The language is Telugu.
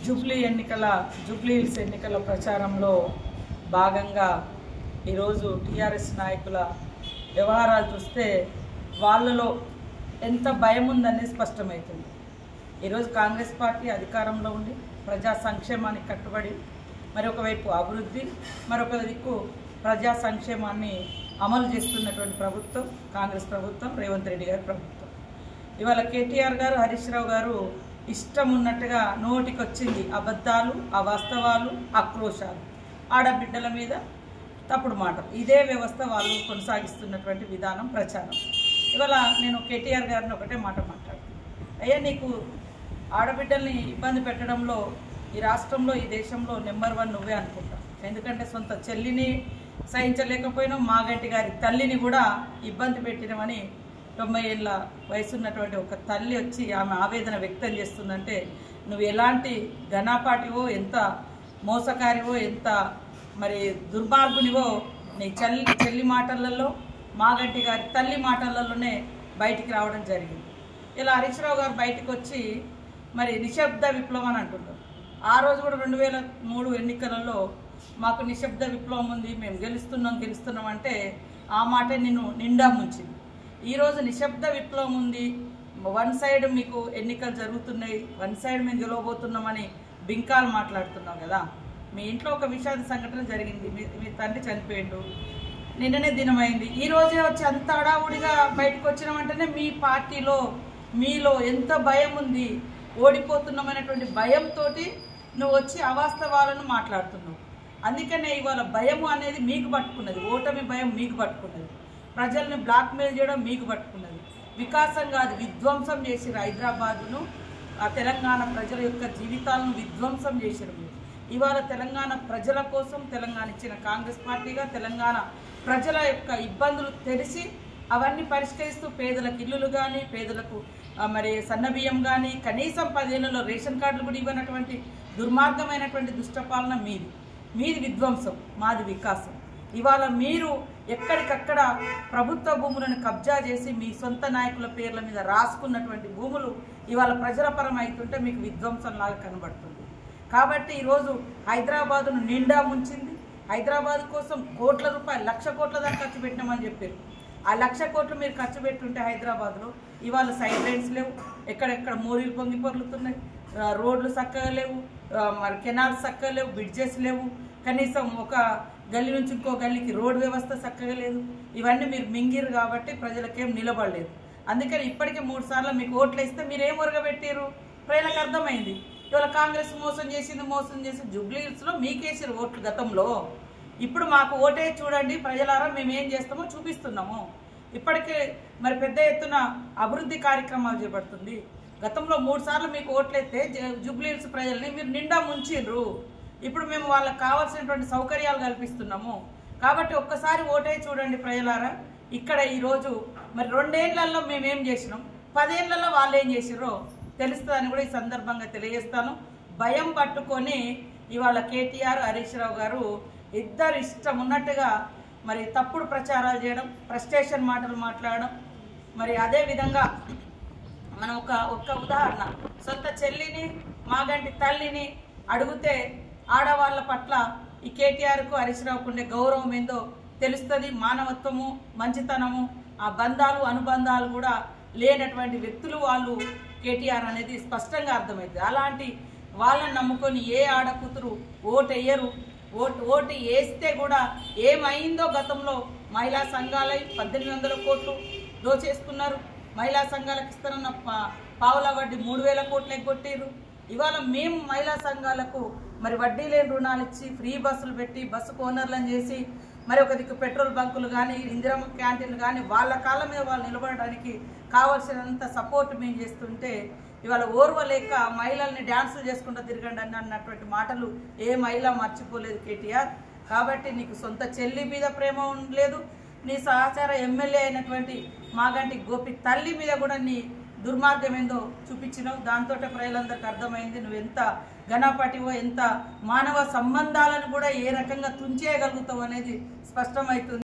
జూబ్లీ హిల్స్ ఎన్నికల ప్రచారంలో భాగంగా ఈరోజు టీఆర్ఎస్ నాయకుల వ్యవహారాలు చూస్తే వాళ్ళలో ఎంత భయం ఉందనేది స్పష్టమవుతుంది. ఈరోజు కాంగ్రెస్ పార్టీ అధికారంలో ఉండి ప్రజా సంక్షేమానికి కట్టుబడి మరొకవైపు అభివృద్ధి, మరొక దిక్కు ప్రజా సంక్షేమాన్ని అమలు చేస్తున్నటువంటి ప్రభుత్వం కాంగ్రెస్ ప్రభుత్వం, రేవంత్ రెడ్డి గారి ప్రభుత్వం. ఇవాళ కేటీఆర్ గారు, హరీష్ రావు గారు ఇష్టం ఉన్నట్టుగా నోటికొచ్చింది అబద్ధాలు, అవాస్తవాలు, ఆక్రోశాలు, ఆడబిడ్డల మీద తప్పుడు మాటలు, ఇదే వ్యవస్థ వాళ్ళు కొనసాగిస్తున్నటువంటి విధానం, ప్రచారం. ఇవాళ నేను కేటీఆర్ గారిని ఒకటే మాట మాట్లాడుతున్నాను. అయ్యా, నీకు ఆడబిడ్డల్ని ఇబ్బంది పెట్టడంలో ఈ రాష్ట్రంలో, ఈ దేశంలో నెంబర్ 1 నువ్వే అనుకుంటా. ఎందుకంటే సొంత చెల్లిని సహించలేకపోయినావు, మాగంటి గారి తల్లిని కూడా ఇబ్బంది పెట్టినవని 90 ఏళ్ళ వయసున్నటువంటి ఒక తల్లి వచ్చి ఆమె ఆవేదన వ్యక్తం చేస్తుందంటే నువ్వు ఎలాంటి ఘనాపాటివో, ఎంత మోసకారివో, ఎంత మరి దుర్మార్గునివో నీ చెల్లి మాటలలో, మాగంటి గారి తల్లి మాటలలోనే బయటికి రావడం జరిగింది. ఇలా హరీష్ రావు గారు బయటకు వచ్చి మరి నిశ్శబ్ద విప్లవం అని అంటున్నారు. ఆ రోజు కూడా 2003 ఎన్నికలలో మాకు నిశ్శబ్ద విప్లవం ఉంది, మేము గెలుస్తున్నాం అంటే ఆ మాట నిన్ను నిండా ముంచింది. ఈరోజు నిశ్శబ్ద విప్లవం ఉంది, 1 సైడ్ మీకు ఎన్నికలు జరుగుతున్నాయి, 1 సైడ్ మేము గెలవబోతున్నామని బింకాలు మాట్లాడుతున్నాం కదా. మీ ఇంట్లో ఒక విషాద సంఘటన జరిగింది, మీ తండ్రి చనిపోయిండు, నిన్ననే దినమైంది. ఈరోజే వచ్చి అంత హడావుడిగా బయటకు వచ్చినామంటేనే మీ పార్టీలో మీలో ఎంత భయం ఉంది, ఓడిపోతున్నామనేటువంటి భయంతో నువ్వు వచ్చి అవాస్తవాలను మాట్లాడుతున్నావు. అందుకనే ఇవాళ భయం అనేది మీకు పట్టుకున్నది, ఓటమి భయం మీకు పట్టుకున్నది, ప్రజల్ని బ్లాక్మెయిల్ చేయడం మీకు పట్టుకున్నది. వికాసం కాదు, విధ్వంసం చేసిరు హైదరాబాదును, ఆ తెలంగాణ ప్రజల యొక్క జీవితాలను విధ్వంసం చేసిరు మీరు. ఇవాళ తెలంగాణ ప్రజల కోసం తెలంగాణ ఇచ్చిన కాంగ్రెస్ పార్టీగా తెలంగాణ ప్రజల యొక్క ఇబ్బందులు తెలిసి అవన్నీ పరిష్కరిస్తూ పేదలకు ఇల్లులు కానీ, పేదలకు మరి సన్నబియ్యం కానీ, కనీసం 10 ఏళ్లలో రేషన్ కార్డులు కూడా ఇవ్వనటువంటి దుర్మార్గమైనటువంటి దుష్టపాలన మీది విధ్వంసం, మాది వికాసం. ఇవాళ మీరు ఎక్కడికక్కడ ప్రభుత్వ భూములను కబ్జా చేసి మీ సొంత నాయకుల పేర్ల మీద రాసుకున్నటువంటి భూములు ఇవాళ ప్రజల పరం అవుతుంటే మీకు విధ్వంసంలాగా కనబడుతుంది. కాబట్టి ఈరోజు హైదరాబాదును నిండా ముంచింది. హైదరాబాద్ కోసం కోట్ల రూపాయలు, 1,00,000 కోట్ల దాకా ఖర్చు పెట్టినామని చెప్పారు. ఆ 1,00,000 కోట్లు మీరు ఖర్చు పెట్టుంటే హైదరాబాద్లో ఇవాళ సైడ్ లైన్స్ లేవు, ఎక్కడెక్కడ మోరీలు పొంగి పొర్లుతున్నాయి, రోడ్లు చక్కగా లేవు, మరి కెనాల్స్ చక్కగా లేవు, బ్రిడ్జెస్ లేవు, కనీసం ఒక గల్లీ నుంచి ఇంకో గల్లీకి రోడ్ వ్యవస్థ చక్కగా లేదు. ఇవన్నీ మీరు మింగిరు కాబట్టి ప్రజలకేం నిలబడలేదు. అందుకని ఇప్పటికే 3 సార్లు మీకు ఓట్లు ఇస్తే మీరు ఏం ఒరగబెట్టారు ప్రజలకు అర్థమైంది. ఇవాళ కాంగ్రెస్ మోసం చేసి జూబ్లీ హిల్స్లో మీకేసారు ఓట్లు గతంలో. ఇప్పుడు మాకు ఓటే చూడండి ప్రజలారా, మేము ఏం చేస్తామో చూపిస్తున్నాము. ఇప్పటికే మరి పెద్ద ఎత్తున అభివృద్ధి కార్యక్రమాలు చేపడుతుంది. గతంలో 3 సార్లు మీకు ఓట్లయితే జూబ్లీ హిల్స్ ప్రజల్ని మీరు నిండా ముంచిండ్రు. ఇప్పుడు మేము వాళ్ళకి కావాల్సినటువంటి సౌకర్యాలు కల్పిస్తున్నాము. కాబట్టి ఒక్కసారి ఓటే చూడండి ప్రజలారా. ఇక్కడ ఈరోజు మరి 2 ఏళ్లలో మేమేం చేసినాం, 10 ఏళ్లలో వాళ్ళు ఏం చేసిర్రో తెలుస్తుందని కూడా ఈ సందర్భంగా తెలియజేస్తాను. భయం పట్టుకొని ఇవాళ కేటీఆర్, హరీష్ రావు గారు ఇద్దరు ఇష్టం ఉన్నట్టుగా మరి తప్పుడు ప్రచారాలు చేయడం, ఫ్రస్ట్రేషన్ మాటలు మాట్లాడడం. మరి అదేవిధంగా మనం ఒక ఉదాహరణ, సొంత చెల్లిని, మాగంటి తల్లిని అడిగితే ఆడవాళ్ళ పట్ల ఈ కేటీఆర్కు, హరీష్ రావుకు ఉండే గౌరవం ఏందో తెలుస్తుంది. మానవత్వము, మంచితనము, ఆ బంధాలు, అనుబంధాలు కూడా లేనటువంటి వ్యక్తులు వాళ్ళు కేటీఆర్ అనేది స్పష్టంగా అర్థమవుతుంది. అలాంటి వాళ్ళని నమ్ముకొని ఏ ఆడకూతురు ఓటు వేయరు. ఓటు వేస్తే కూడా ఏమైందో గతంలో మహిళా సంఘాలై 1,800 కోట్లు దోచేసుకున్నారు. మహిళా సంఘాలకు ఇస్తారన్న పావుల వడ్డీ 3,000 కోట్లు ఎగ్గొట్టారు. ఇవాళ మేము మహిళా సంఘాలకు మరి వడ్డీ లేని రుణాలు ఇచ్చి ఫ్రీ బస్సులు పెట్టి బస్సు ఓనర్లను చేసి మరి ఒక దిక్కు పెట్రోల్ బంకులు కానీ, ఇందిరమ్మ క్యాంటీన్లు కానీ వాళ్ళ కాళ్ళ మీద వాళ్ళు నిలబడడానికి కావాల్సినంత సపోర్ట్ మేము చేస్తుంటే ఇవాళ ఓర్వలేక మహిళల్ని డ్యాన్సులు చేసుకుంటూ తిరగండి అన్నటువంటి మాటలు ఏ మహిళ మర్చిపోలేదు కేటీఆర్. కాబట్టి నీకు సొంత చెల్లి మీద ప్రేమ ఉండలేదు, నీ సహచార ఎమ్మెల్యే అయినటువంటి మాగంటి గోపి తల్లి మీద కూడా నీ దుర్మార్గం ఏందో చూపించినావు. దాంతో ప్రజలందరికీ అర్థమైంది నువ్వు ఎంత ఘనపాటివో, ఎంత మానవ సంబంధాలను కూడా ఏ రకంగా తుంచేయగలుగుతావు అనేది స్పష్టమవుతుంది.